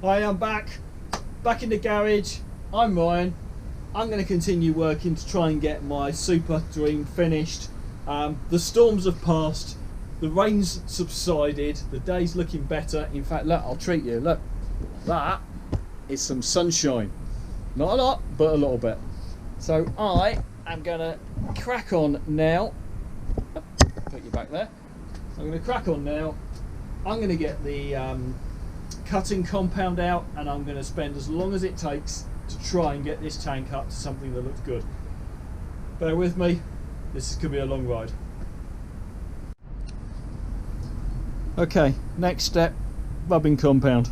I am back in the garage. I'm Ryan. I'm going to continue working to try and get my Superdream finished. The storms have passed, the rain's subsided, the day's looking better. In fact, look, I'll treat you. Look, that is some sunshine. Not a lot, but a little bit. So I am going to crack on now. Put you back there. I'm going to crack on now. I'm going to get the cutting compound out, and I'm going to spend as long as it takes to try and get this tank up to something that looks good. Bear with me, this could be a long ride. Okay, next step, rubbing compound.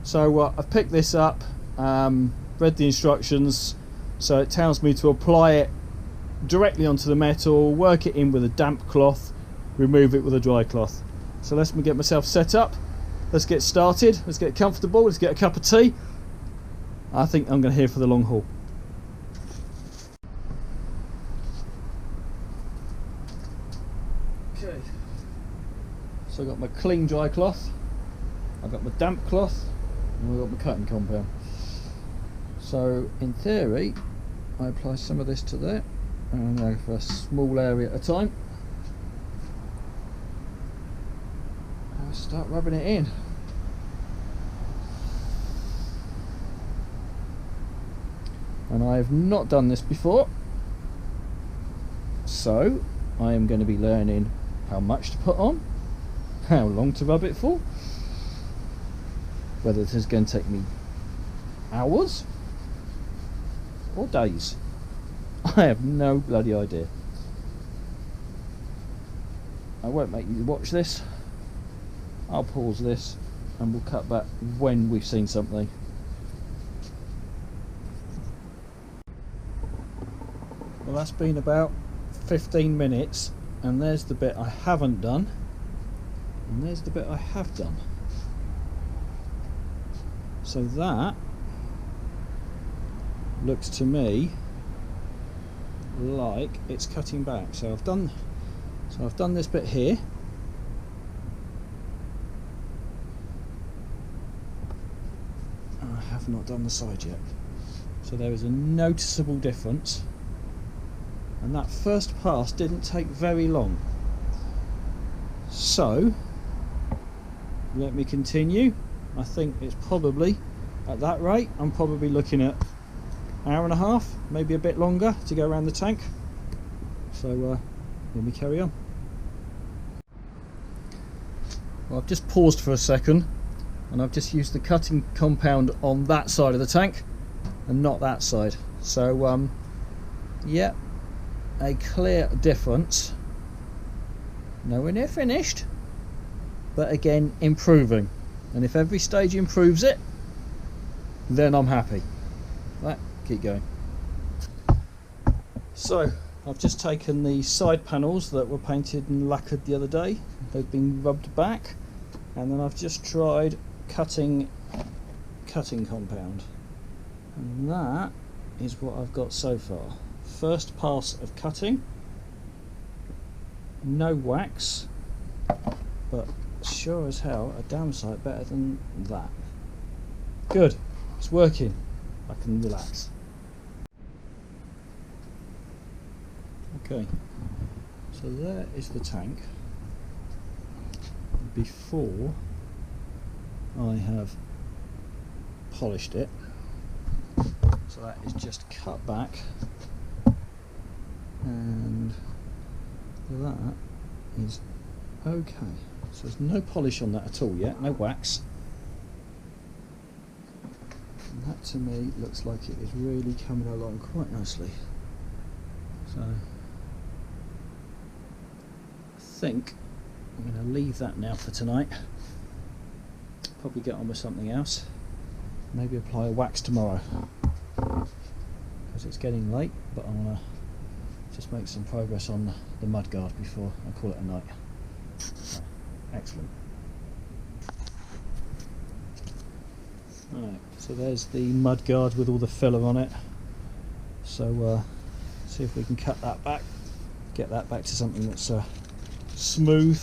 So I've picked this up, read the instructions, so it tells me to apply it directly onto the metal, work it in with a damp cloth, remove it with a dry cloth. So let me get myself set up. Let's get started, let's get comfortable, let's get a cup of tea. I think I'm going to hear for the long haul. Okay, so I've got my clean dry cloth, I've got my damp cloth, and I've got my cutting compound. So in theory, I apply some of this to there, and I go for a small area at a time. Start rubbing it in. And I have not done this before, so I am going to be learning how much to put on, how long to rub it for, whether this is going to take me hours or days. I have no bloody idea. I won't make you watch this. I'll pause this and we'll cut back when we've seen something. Well, that's been about 15 minutes, and there's the bit I haven't done, and there's the bit I have done. So that looks to me like it's cutting back. So I've done this bit here. I have not done the side yet, so there is a noticeable difference, and that first pass didn't take very long. So let me continue. I think it's probably at that rate I'm probably looking at an hour and a half, maybe a bit longer, to go around the tank. So let me carry on. Well, I've just paused for a second, and I've just used the cutting compound on that side of the tank and not that side. So yeah, a clear difference. Nowhere near finished, but again improving, and if every stage improves it, then I'm happy. Right, keep going. So I've just taken the side panels that were painted and lacquered the other day. They've been rubbed back, and then I've just tried cutting compound, and that is what I've got so far. First pass of cutting, no wax, but sure as hell a damn sight better than that. Good, it's working. I can relax. Okay, so there is the tank before I have polished it. So that is just cut back, and that is okay. So there's no polish on that at all yet, no wax. And that to me looks like it is really coming along quite nicely. So I think I'm going to leave that now for tonight. Probably get on with something else. Maybe apply a wax tomorrow, because it's getting late, but I want to just make some progress on the mudguard before I call it a night. So, excellent. Alright, so there's the mudguard with all the filler on it. So see if we can cut that back, get that back to something that's smooth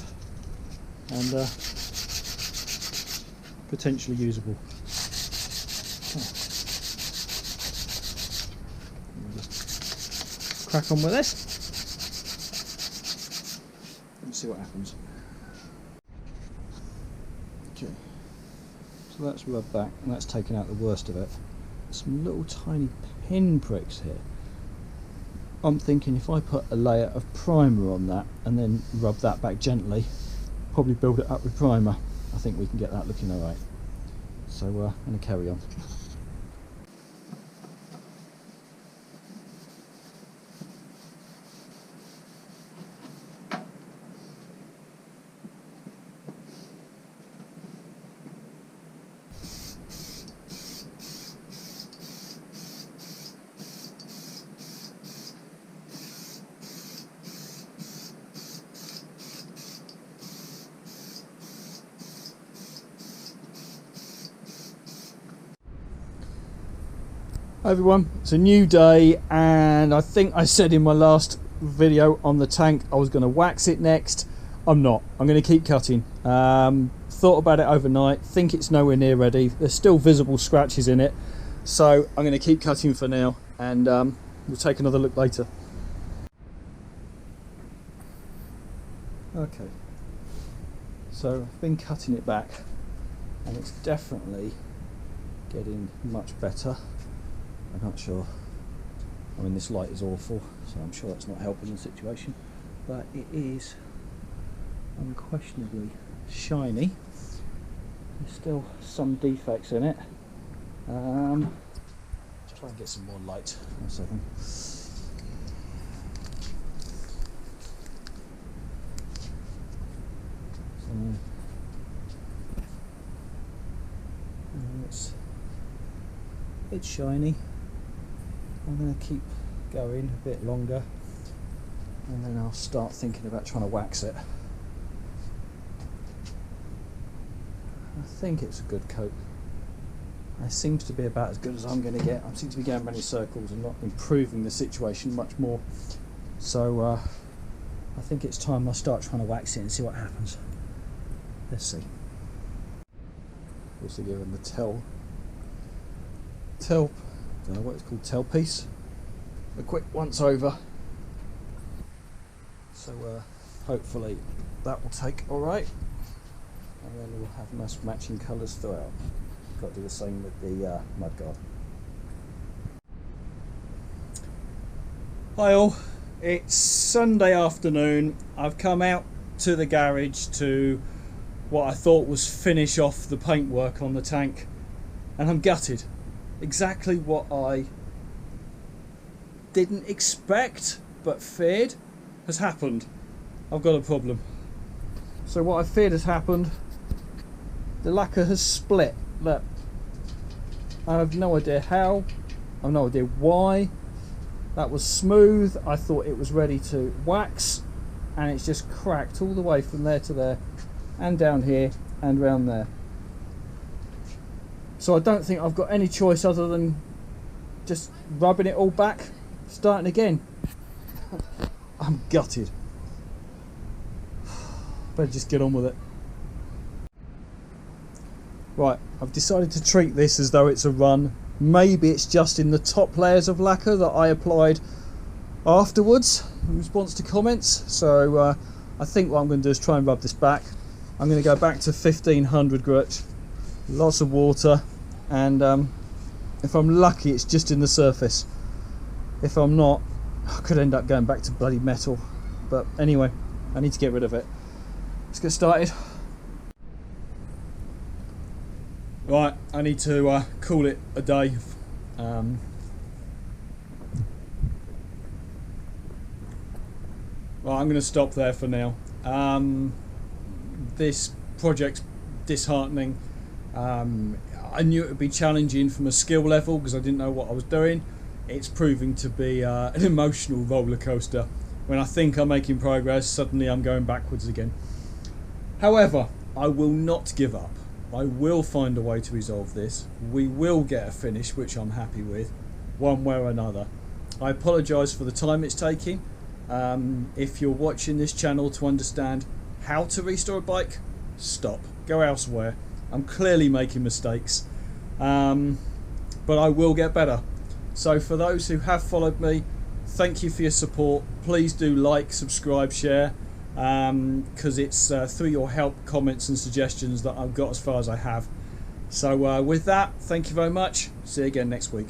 and potentially usable. Crack on with this. Let's see what happens. Okay, so that's rubbed back and that's taken out the worst of it. Some little tiny pin pricks here. I'm thinking if I put a layer of primer on that and then rub that back gently, probably build it up with primer, I think we can get that looking alright. So I'm going to carry on. Hi everyone, it's a new day, and I think I said in my last video on the tank I was going to wax it next. I'm not. I'm going to keep cutting. Thought about it overnight, think it's nowhere near ready. There's still visible scratches in it, so I'm going to keep cutting for now, and we'll take another look later. Okay, so I've been cutting it back and it's definitely getting much better. I'm not sure, I mean this light is awful, so I'm sure that's not helping the situation, but it is unquestionably shiny. There's still some defects in it. Let's try and get some more light. 1 second. It's shiny. I'm going to keep going a bit longer and then I'll start thinking about trying to wax it. I think it's a good coat. It seems to be about as good as I'm going to get. I seem to be going many circles and not improving the situation much more. So I think it's time I start trying to wax it and see what happens. Let's see. Also given the I don't know what it's called, tail piece. A quick once over. So hopefully that will take alright. And then we'll have nice matching colours throughout. Got to do the same with the mudguard. Hi all, it's Sunday afternoon. I've come out to the garage to what I thought was finish off the paintwork on the tank, and I'm gutted. Exactly what I didn't expect but feared has happened. I've got a problem. So what I feared has happened. The lacquer has split. Look, I have no idea how, I have no idea why. That was smooth. I thought it was ready to wax, and it's just cracked all the way from there to there, and down here and round there. So I don't think I've got any choice other than just rubbing it all back, starting again. I'm gutted. Better just get on with it. Right, I've decided to treat this as though it's a run. Maybe it's just in the top layers of lacquer that I applied afterwards in response to comments. So I think what I'm going to do is try and rub this back. I'm going to go back to 1500 grit, lots of water, and if I'm lucky it's just in the surface. If I'm not, I could end up going back to bloody metal. But anyway, I need to get rid of it. Let's get started. Right, I need to call it a day. Right, I'm going to stop there for now. This project's disheartening. I knew it would be challenging from a skill level because I didn't know what I was doing. It's proving to be an emotional roller coaster. When I think I'm making progress, suddenly I'm going backwards again. However, I will not give up. I will find a way to resolve this. We will get a finish, which I'm happy with, one way or another. I apologise for the time it's taking. If you're watching this channel to understand how to restore a bike, stop. Go elsewhere. I'm clearly making mistakes. but I will get better. So for those who have followed me, thank you for your support. Please do like, subscribe, share, because it's through your help, comments and suggestions that I've got as far as I have. So with that, thank you very much. See you again next week.